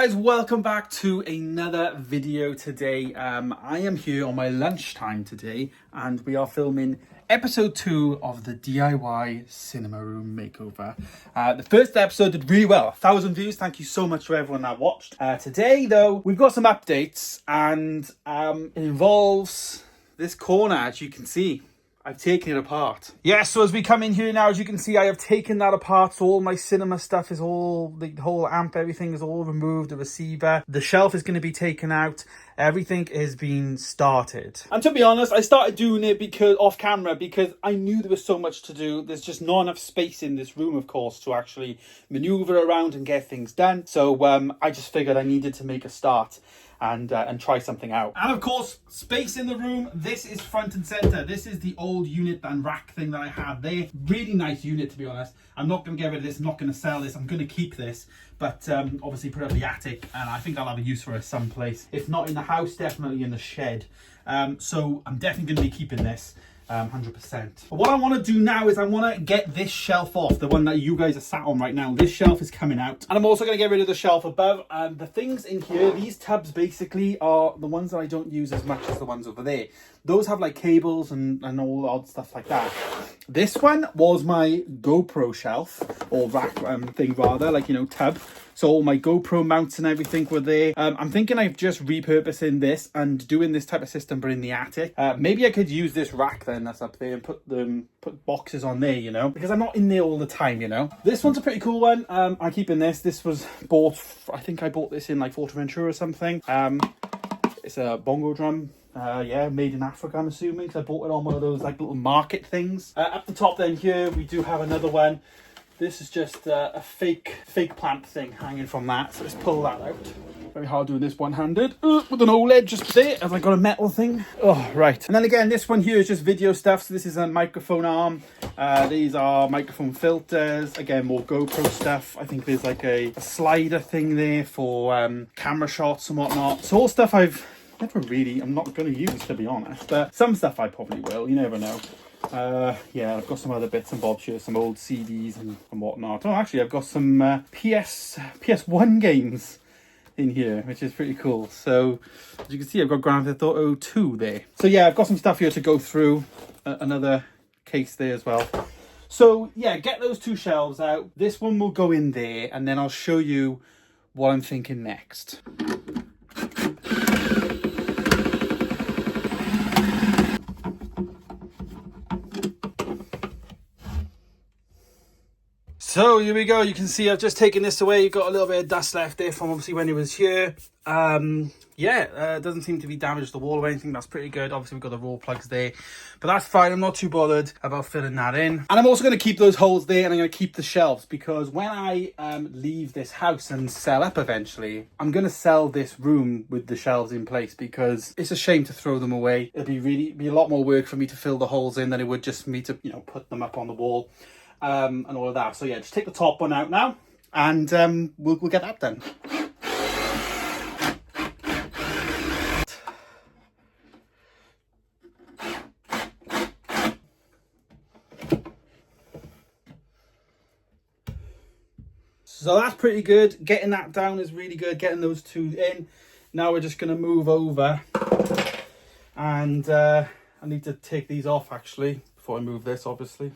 guys, welcome back to another video today. I am here on my lunchtime today and we are filming episode 2 of the DIY cinema room makeover. The first episode did really well, 1,000 views. Thank you so much to everyone that watched. Today though, we've got some updates and it involves this corner, as you can see. I've taken it apart. Yeah, so as we come in here now, as you can see, I have taken that apart. So all my cinema stuff is all, the whole amp, everything is all removed, the receiver. The shelf is going to be taken out. Everything is being started. And to be honest, I started doing it because off camera because I knew there was so much to do. There's just not enough space in this room, of course, to actually maneuver around and get things done. So I just figured I needed to make a start and try something out. And of course, space in the room. This is front and center. This is the old unit and rack thing that I had there. Really nice unit, to be honest. I'm not going to get rid of this. I'm not going to sell this. I'm going to keep this, but obviously put it up the attic, and I think I'll have a use for it someplace. If not in the house, definitely in the shed. So I'm definitely going to be keeping this. 100%. But what I want to do now is I want to get this shelf off, the one that you guys are sat on right now. This shelf is coming out, and I'm also going to get rid of the shelf above. The things in here, these tubs basically are the ones that I don't use as much as the ones over there. Those have like cables and all odd stuff like that. This one was my GoPro shelf, or rack thing rather, like, you know, tub. So all my GoPro mounts and everything were there. I'm thinking of just repurposing this and doing this type of system, but in the attic. Maybe I could use this rack then that's up there and put boxes on there, you know, because I'm not in there all the time, you know. This one's a pretty cool one. I'm keeping this. This was bought, I think I bought this in like Fortaventura or something. It's a bongo drum. Yeah, made in Africa, I'm assuming, because I bought it on one of those like little market things. Up the top then here, we do have another one. This is just a fake plant thing hanging from that. So let's pull that out. Very hard doing this one-handed. With an OLED just there, as I got a metal thing. Oh, right. And then again, this one here is just video stuff. So this is a microphone arm. These are microphone filters. Again, more GoPro stuff. I think there's like a slider thing there for camera shots and whatnot. So all stuff I'm not going to use, to be honest. But some stuff I probably will. You never know. Yeah, I've got some other bits and bobs here, some old CDs and whatnot. Oh, actually, I've got some PS1 games in here, which is pretty cool. So, as you can see, I've got Grand Theft Auto 2 there. So yeah, I've got some stuff here to go through. Another case there as well. So yeah, get those two shelves out. This one will go in there, and then I'll show you what I'm thinking next. So here we go. You can see I've just taken this away. You've got a little bit of dust left there from obviously when it was here. It doesn't seem to be damaged the wall or anything. That's pretty good. Obviously we've got the raw plugs there, but that's fine. I'm not too bothered about filling that in. And I'm also going to keep those holes there, and I'm going to keep the shelves, because when I leave this house and sell up eventually, I'm going to sell this room with the shelves in place, because it's a shame to throw them away. It'll be a lot more work for me to fill the holes in than it would just for me to, you know, put them up on the wall. And all of that. So yeah, just take the top one out now, and we'll get that done. So that's pretty good. Getting that down is really good. Getting those two in. Now we're just going to move over, and I need to take these off actually before I move this, obviously.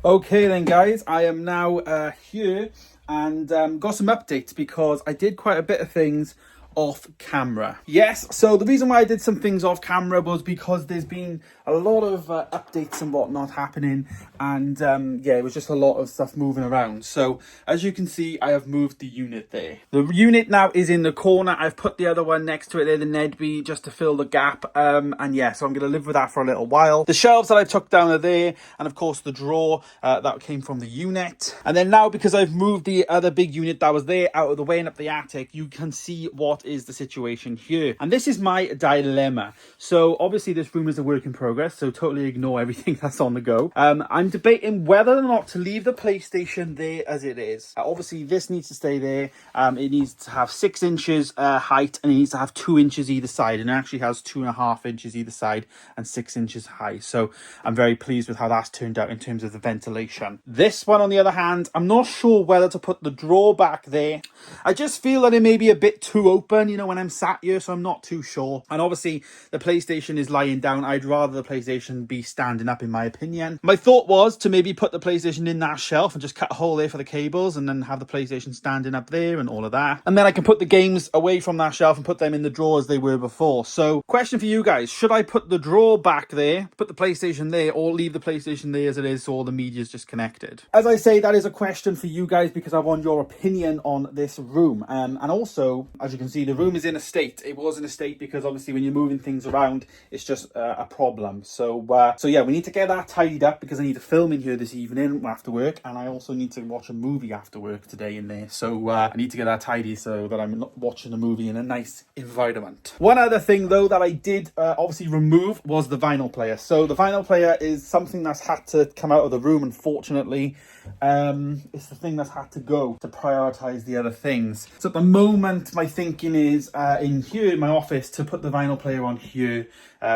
Okay then guys, I am now here, and got some updates because I did quite a bit of things off camera. Yes, so the reason why I did some things off camera was because there's been a lot of updates and whatnot happening, and yeah, it was just a lot of stuff moving around. So as you can see, I have moved the unit there. The unit now is in the corner. I've put the other one next to it there, the Nedby, just to fill the gap, and yeah, so I'm going to live with that for a little while. The shelves that I took down are there, and of course the drawer that came from the unit. And then now, because I've moved the other big unit that was there out of the way and up the attic, you can see what is the situation here. And this is my dilemma. So obviously this room is a work in progress. progress, so totally ignore everything that's on the go. I'm debating whether or not to leave the PlayStation there as it is. Obviously, this needs to stay there. It needs to have 6 inches height, and it needs to have 2 inches either side, and it actually has 2.5 inches either side and 6 inches high. So I'm very pleased with how that's turned out in terms of the ventilation. This one, on the other hand, I'm not sure whether to put the drawer back there. I just feel that it may be a bit too open, you know, when I'm sat here, so I'm not too sure. And obviously, the PlayStation is lying down. I'd rather the PlayStation be standing up, in my opinion. My thought was to maybe put the PlayStation in that shelf and just cut a hole there for the cables, and then have the PlayStation standing up there and all of that. And then I can put the games away from that shelf and put them in the drawer as they were before. So, question for you guys, should I put the drawer back there, put the PlayStation there, or leave the PlayStation there as it is so all the media is just connected? As I say, that is a question for you guys because I want your opinion on this room. And also, as you can see, the room is in a state. It was in a state because obviously when you're moving things around, it's just a problem. So yeah, we need to get that tidied up because I need to film in here this evening after work, and I also need to watch a movie after work today in there. So I need to get that tidy so that I'm not watching a movie in a nice environment. One other thing though that I did obviously remove was the vinyl player. So the vinyl player is something that's had to come out of the room, unfortunately. It's the thing that's had to go to prioritize the other things. So at the moment, my thinking is in here in my office to put the vinyl player on here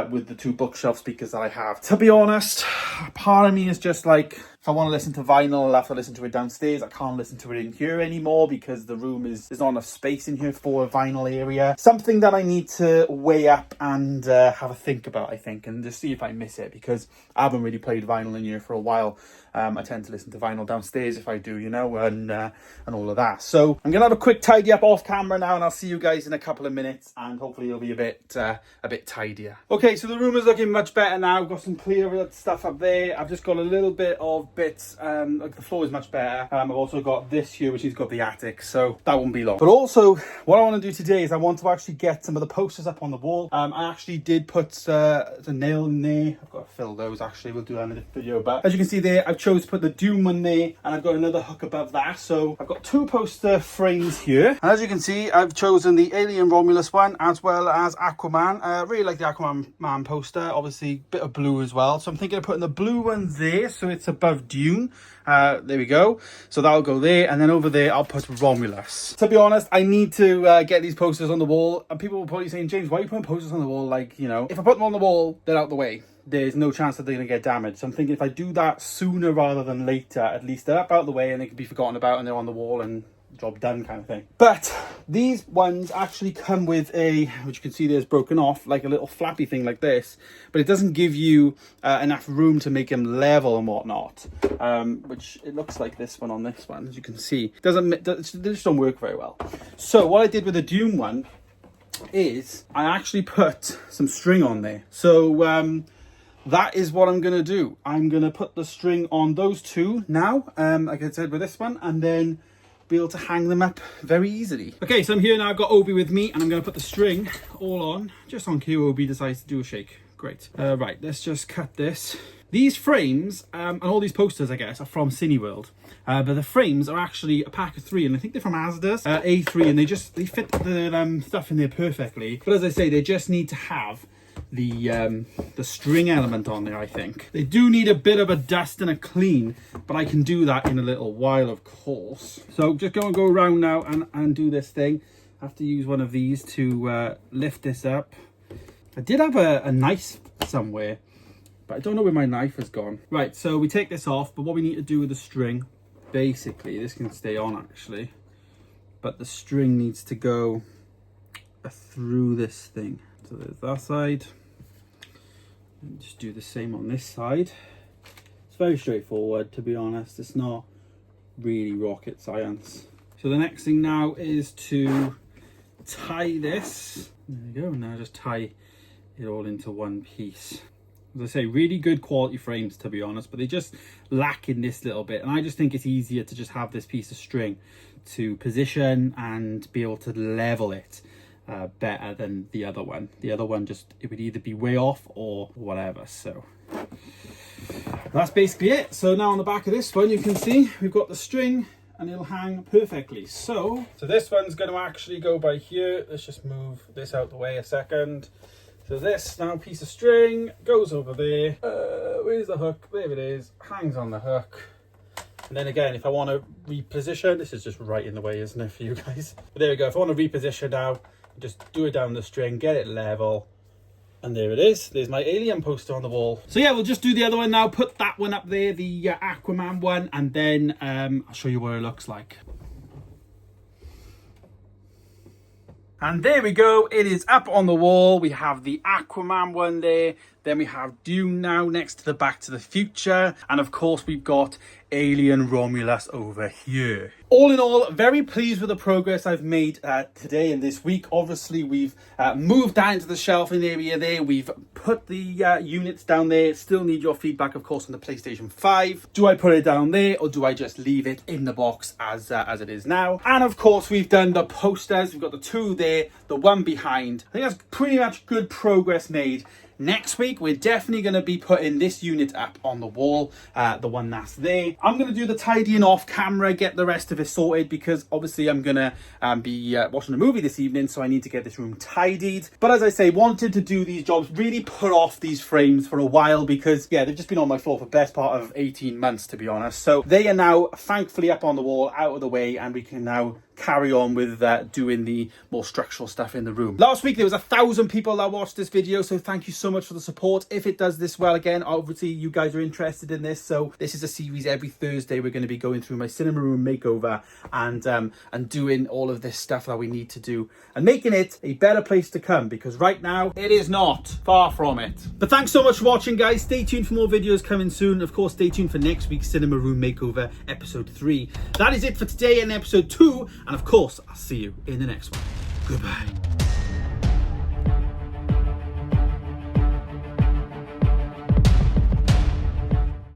with the 2 bookshelf speakers that I have. To be honest, part of me is just like, if I want to listen to vinyl, I'll have to listen to it downstairs. I can't listen to it in here anymore because the room there's not enough space in here for a vinyl area. Something that I need to weigh up and have a think about, I think, and just see if I miss it, because I haven't really played vinyl in here for a while. I tend to listen to vinyl downstairs if I do, you know, and all of that. So I'm gonna have a quick tidy up off camera now, and I'll see you guys in a couple of minutes, and hopefully it'll be a bit tidier. Okay, so the room is looking much better now. I've got some clear stuff up there. I've just got a little bit of bits, like the floor is much better. I've also got this here, which has got the attic, so that won't be long. But also, what I want to do today is I want to actually get some of the posters up on the wall. I actually did put the nail in there. I've got to fill those actually. We'll do that in a video. But as you can see there, I've chose to put the Doom one there, and I've got another hook above that. So I've got 2 poster frames here. And as you can see, I've chosen the Alien Romulus one as well as Aquaman. I really like the Aquaman poster. Obviously, bit of blue as well. So I'm thinking of putting the blue one there, so it's above Dune. There we go. So that'll go there, and then over there I'll put Romulus. To be honest, I need to get these posters on the wall, and people will probably saying, James, why are you putting posters on the wall? Like, you know, if I put them on the wall, they're out the way. There's no chance that they're going to get damaged. So I'm thinking if I do that sooner rather than later, at least they're up out of the way and they can be forgotten about and they're on the wall and job done kind of thing. But these ones actually come with a, which you can see there's broken off, like a little flappy thing like this, but it doesn't give you enough room to make them level and whatnot, which it looks like this one on this one, as you can see. They just don't work very well. So what I did with the Doom one is I actually put some string on there. So that is what I'm going to do. I'm going to put the string on those 2 now, like I said with this one, and then be able to hang them up very easily. Okay, so I'm here now. I've got Obi with me, and I'm going to put the string all on, just on cue. Obi decides to do a shake. Great. Right, let's just cut this. These frames, and all these posters, I guess, are from Cineworld. But the frames are actually a pack of 3, and I think they're from Asda's, A3, and they fit the stuff in there perfectly. But as I say, they just need to have the string element on there, I think. They do need a bit of a dust and a clean, but I can do that in a little while, of course. So just go around now and do this thing. I have to use one of these to lift this up. I did have a knife somewhere, but I don't know where my knife has gone. Right, so we take this off, but what we need to do with the string, basically, this can stay on actually, but the string needs to go through this thing. So there's that side. And just do the same on this side. It's very straightforward, to be honest. It's not really rocket science. So the next thing now is to tie this. There you go. Now just tie it all into one piece. As I say, really good quality frames, to be honest, but they just lack in this little bit. And I just think it's easier to just have this piece of string to position and be able to level it better than the other one. The other one just, it would either be way off or whatever. So that's basically it. So now on the back of this one, you can see we've got the string and it'll hang perfectly. So this one's going to actually go by here. Let's just move this out the way a second. So this now piece of string goes over there. Where's the hook? There it is. Hangs on the hook. And then again, if I want to reposition, this is just right in the way, isn't it, for you guys? But there we go. If I want to reposition now, just do it down the string, get it level. And there it is. There's my alien poster on the wall. So yeah, we'll just do the other one now. Put that one up there, the Aquaman one. And then I'll show you what it looks like. And there we go. It is up on the wall. We have the Aquaman one there. Then we have Dune now next to the Back to the Future. And of course, we've got Alien Romulus over here. All in all, very pleased with the progress I've made today and this week. Obviously, we've moved that into the shelving area there. We've put the units down there. Still need your feedback, of course, on the PlayStation 5. Do I put it down there or do I just leave it in the box as it is now? And of course, we've done the posters. We've got the two there, the one behind. I think that's pretty much good progress made. Next week, we're definitely going to be putting this unit up on the wall, the one that's there. I'm going to do the tidying off camera, get the rest of it sorted, because obviously I'm going to be watching a movie this evening, so I need to get this room tidied. But as I say, wanted to do these jobs, really put off these frames for a while, because, yeah, they've just been on my floor for the best part of 18 months, to be honest. So they are now, thankfully, up on the wall, out of the way, and we can now carry on with doing the more structural stuff in the room. Last week there was 1,000 people that watched this video, so thank you so much for the support. If it does this well, again, obviously you guys are interested in this, so this is a series. Every Thursday we're going to be going through my cinema room makeover and doing all of this stuff that we need to do and making it a better place to come, because right now it is not. Far from it. But thanks so much for watching, guys. Stay tuned for more videos coming soon. Of course, stay tuned for next week's cinema room makeover episode 3. That is it for today and episode 2. And of course, I'll see you in the next one. Goodbye.